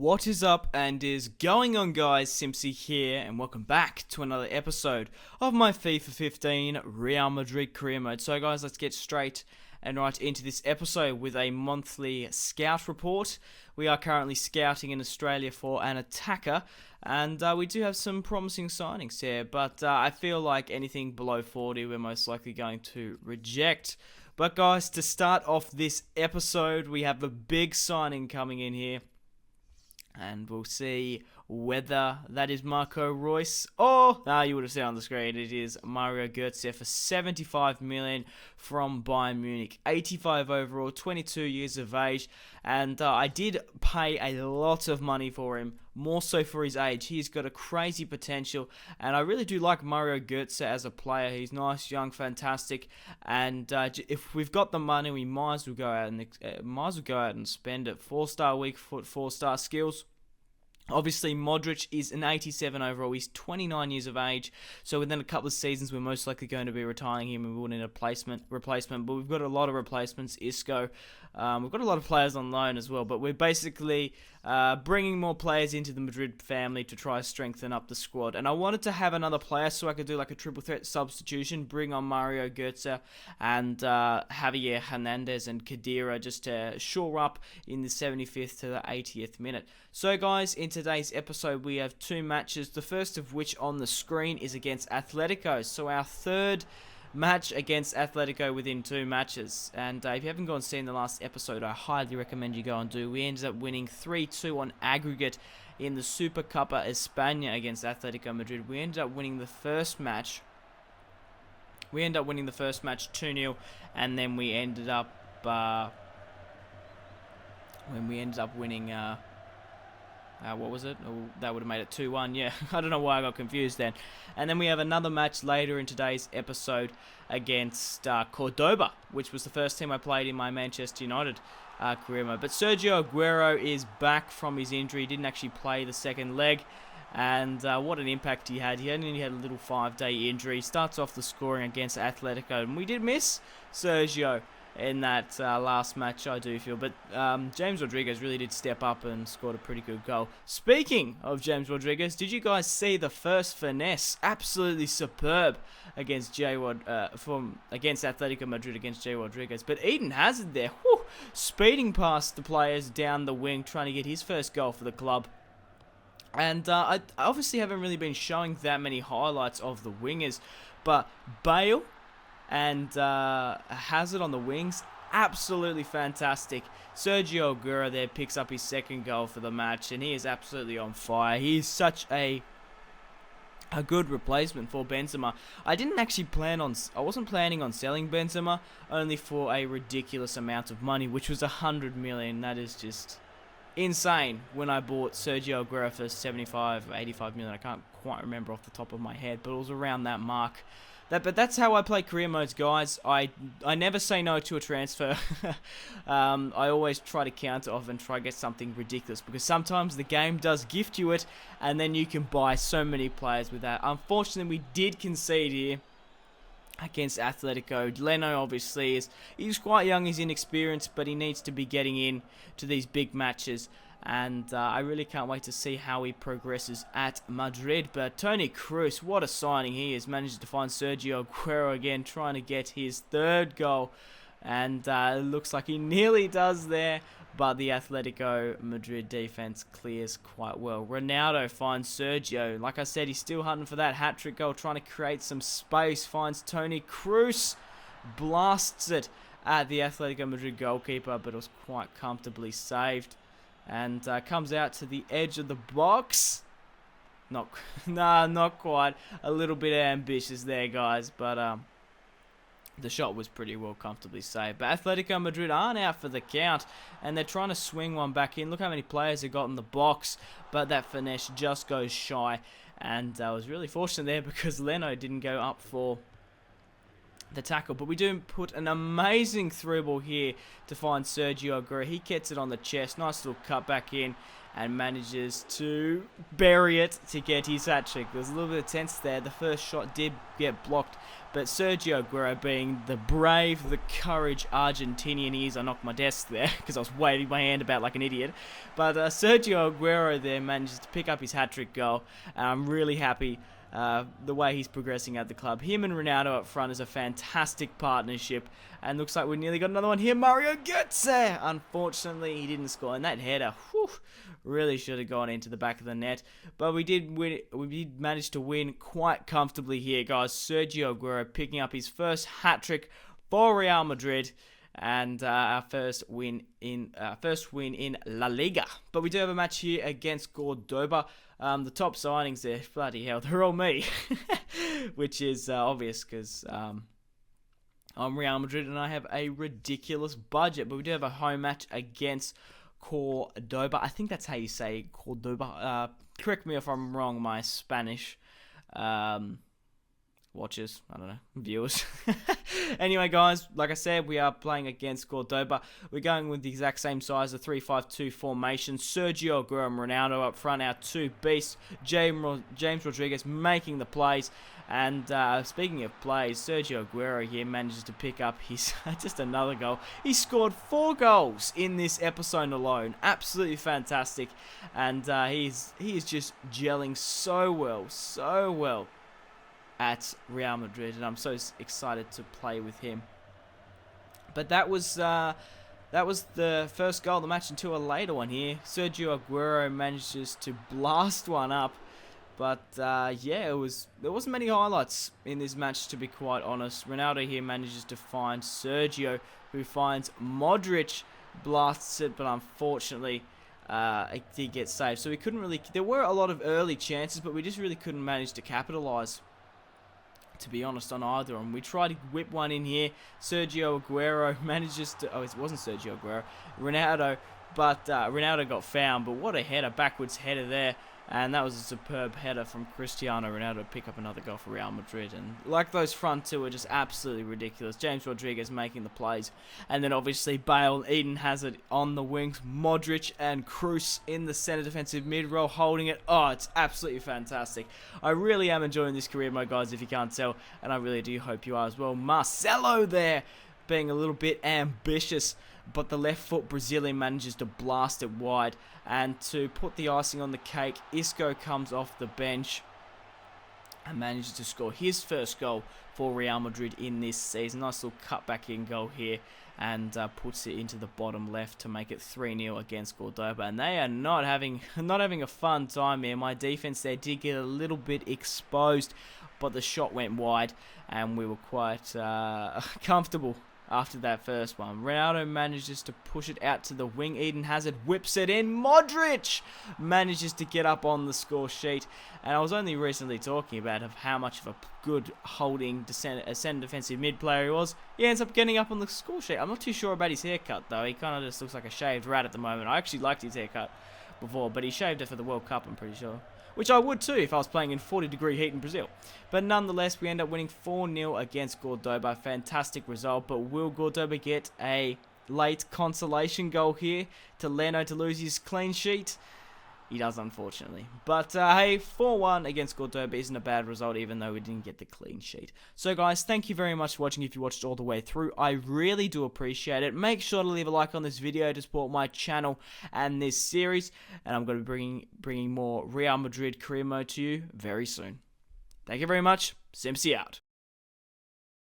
What is up and is going on, guys? Simpzy here, and welcome back to another episode of my FIFA 15 Real Madrid Career Mode. So guys, let's get straight and right into this episode with a monthly scout report. We are currently scouting in Australia for an attacker, and we do have some promising signings here, but I feel like anything below 40 we're most likely going to reject. But guys, to start off this episode, we have a big signing coming in here. And we'll see whether that is Marco Reus or, you would have seen on the screen, it is Mario Götze for 75 million from Bayern Munich. 85 overall, 22 years of age. And I did pay a lot of money for him, more so for his age. He's got a crazy potential. And I really do like Mario Götze as a player. He's nice, young, fantastic. And if we've got the money, we might as well go out and spend it. 4-star weak foot, 4-star skills. Obviously, Modric is an 87 overall. He's 29 years of age. So within a couple of seasons, we're most likely going to be retiring him and we will need a replacement. But we've got a lot of replacements. Isco. We've got a lot of players on loan as well. But we're basically bringing more players into the Madrid family to try to strengthen up the squad. And I wanted to have another player so I could do like a triple threat substitution. Bring on Mario Götze and Javier Hernandez and Khedira just to shore up in the 75th to the 80th minute. So guys, in today's episode we have two matches, the first of which on the screen is against Atletico. So our third match against Atletico within two matches. And if you haven't gone and seen the last episode, I highly recommend you go and do. We ended up winning 3-2 on aggregate in the Supercopa España against Atletico Madrid. We ended up winning the first match. 2-0, and then we ended up winning what was it? Oh, that would have made it 2-1. Yeah, I don't know why I got confused then. And then we have another match later in today's episode against Cordoba, which was the first team I played in my Manchester United career mode. But Sergio Aguero is back from his injury. He didn't actually play the second leg. And what an impact he had. He only had a little 5-day injury. Starts off the scoring against Atletico. And we did miss Sergio in that last match, I do feel. But James Rodriguez really did step up and scored a pretty good goal. Speaking of James Rodriguez, did you guys see the first finesse? Absolutely superb against against Atletico Madrid against Jay Rodriguez. But Eden Hazard there, speeding past the players down the wing, trying to get his first goal for the club. And I obviously haven't really been showing that many highlights of the wingers, but Bale and Hazard on the wings, absolutely fantastic. Sergio Aguero there picks up his second goal for the match, and he is absolutely on fire. He is such a good replacement for Benzema. I wasn't planning on selling Benzema, only for a ridiculous amount of money, which was 100 million. That is just insane. When I bought Sergio Aguero for 75, 85 million, I can't quite remember off the top of my head, but it was around that mark. But that's how I play career modes, guys. I never say no to a transfer. I always try to counter off and try to get something ridiculous, because sometimes the game does gift you it, and then you can buy so many players with that. Unfortunately, we did concede here against Atletico. Leno obviously he's quite young, he's inexperienced, but he needs to be getting in to these big matches. And I really can't wait to see how he progresses at Madrid. But Toni Kroos, what a signing he is. Managed to find Sergio Aguero again, trying to get his third goal. And it looks like he nearly does there. But the Atletico Madrid defense clears quite well. Ronaldo finds Sergio. Like I said, he's still hunting for that hat-trick goal, trying to create some space. Finds Toni Kroos. Blasts it at the Atletico Madrid goalkeeper, but it was quite comfortably saved. And comes out to the edge of the box. Not quite. A little bit ambitious there, guys. But the shot was pretty well comfortably saved. But Atletico Madrid aren't out for the count, and they're trying to swing one back in. Look how many players have got in the box, but that finesse just goes shy. And I was really fortunate there because Leno didn't go up for the tackle. But we do put an amazing through ball here to find Sergio Aguero. He gets it on the chest, nice little cut back in, and manages to bury it to get his hat-trick. There was a little bit of tense there. The first shot did get blocked, but Sergio Aguero, being the brave, the courage Argentinian he is, I knocked my desk there because I was waving my hand about like an idiot. But Sergio Aguero there manages to pick up his hat-trick goal, and I'm really happy the way he's progressing at the club. Him and Ronaldo up front is a fantastic partnership, and looks like we nearly got another one here. Mario Götze! Unfortunately, he didn't score, and that header, really should have gone into the back of the net. But we did win. We did manage to win quite comfortably here, guys. Sergio Aguero picking up his first hat-trick for Real Madrid, and our first win in La Liga. But we do have a match here against Cordoba. The top signings there, bloody hell, they're all me, which is obvious because I'm Real Madrid and I have a ridiculous budget. But we do have a home match against Cordoba. I think that's how you say Cordoba. Correct me if I'm wrong, my Spanish watchers, I don't know, viewers. Anyway, guys, like I said, we are playing against Cordoba. We're going with the exact same size, the 3-5-2 formation. Sergio Aguero and Ronaldo up front, our two beasts. James Rodriguez making the plays. And speaking of plays, Sergio Aguero here manages to pick up his just another goal. He scored 4 goals in this episode alone. Absolutely fantastic. And he is just gelling so well at Real Madrid, and I'm so excited to play with him. But that was the first goal of the match until a later one here. Sergio Aguero manages to blast one up, but yeah, there wasn't many highlights in this match, to be quite honest. Ronaldo here manages to find Sergio, who finds Modric, blasts it, but unfortunately it did get saved. So we couldn't really. There were a lot of early chances, but we just really couldn't manage to capitalise, to be honest, on either. And we tried to whip one in here. Sergio Aguero manages to... Oh, it wasn't Sergio Aguero. Ronaldo. But Ronaldo got found. But what a header. Backwards header there. And that was a superb header from Cristiano Ronaldo to pick up another goal for Real Madrid. And like those front two are just absolutely ridiculous. James Rodriguez making the plays. And then obviously Bale, Eden Hazard on the wings. Modric and Kroos in the centre defensive mid-row holding it. Oh, it's absolutely fantastic. I really am enjoying this career mode, guys, if you can't tell. And I really do hope you are as well. Marcelo there being a little bit ambitious, but the left foot Brazilian manages to blast it wide. And to put the icing on the cake, Isco comes off the bench and manages to score his first goal for Real Madrid in this season. Nice little cutback in goal here, and puts it into the bottom left to make it 3-0 against Cordoba. And they are not having a fun time here. My defense there did get a little bit exposed, but the shot went wide, and we were quite comfortable after that first one. Ronaldo manages to push it out to the wing. Eden Hazard whips it in. Modric manages to get up on the score sheet. And I was only recently talking about how much of a good holding centre defensive mid player he was. He ends up getting up on the score sheet. I'm not too sure about his haircut, though. He kind of just looks like a shaved rat at the moment. I actually liked his haircut before, but he shaved it for the World Cup, I'm pretty sure. Which I would too if I was playing in 40-degree heat in Brazil. But nonetheless, we end up winning 4-0 against Cordoba. Fantastic result, but will Cordoba get a late consolation goal here to Leno to lose his clean sheet? He does, unfortunately. But hey, 4-1 against Cordoba isn't a bad result, even though we didn't get the clean sheet. So guys, thank you very much for watching if you watched all the way through. I really do appreciate it. Make sure to leave a like on this video to support my channel and this series. And I'm going to be bringing more Real Madrid Career Mode to you very soon. Thank you very much. Simpzy out.